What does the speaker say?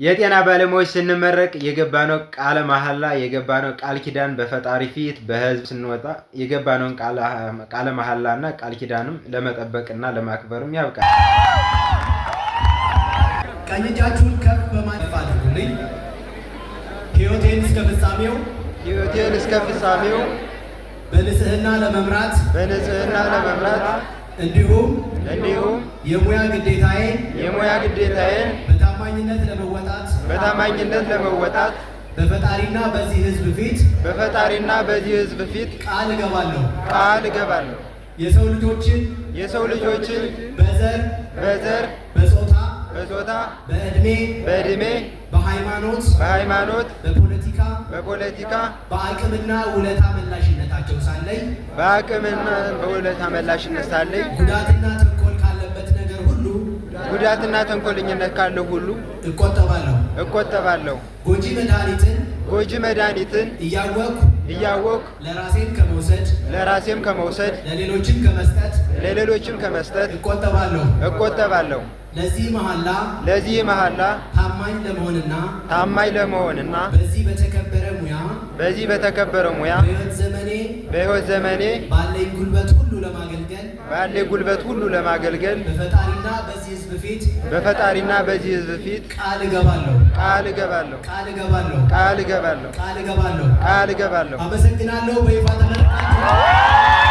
የጤና ባለሙያዎች ስንመረቅ የገባነው ቃለ መሐላ የገባነው ቃል ኪዳን በፈጣሪ ፊት በህዝብ ስንወጣ የገባነውን ቃለ መሐላና ቃል ኪዳንም ለመጠበቅና ለማክበርም ያብቃል። ቀኝ እጃችሁን ከፍ በማድረግ አድርጉልኝ። ሕይወቴን እስከ ፍጻሜው በንጽህና ለመምራት እንዲሁም የሙያ ግዴታዬን በታማኝነት ለመወጣት በፈጣሪና በዚህ ሕዝብ ፊት ቃል እገባለሁ። የሰው ልጆችን በዘር፣ በጾታ፣ በዕድሜ፣ በሃይማኖት፣ በፖለቲካ በአቅምና ውለታ መላሽነት ሳለኝ ጉዳትና ተንኮልኝነት ካለው ሁሉ እቆጠባለሁ። ጎጂ መድኃኒትን እያወቅሁ ለራሴም ከመውሰድ ለሌሎችም ከመስጠት እቆጠባለሁ። ለዚህ መሐላ ታማኝ ለመሆንና በዚህ በተከበረ ሙያ በሕይወት ዘመኔ ባለኝ ጉልበት ሁሉ ለማገልገል በፈጣሪና በዚህ ሕዝብ ፊት ቃል እገባለሁ። አመሰግናለሁ። በይፋ ተመረቃችሁ።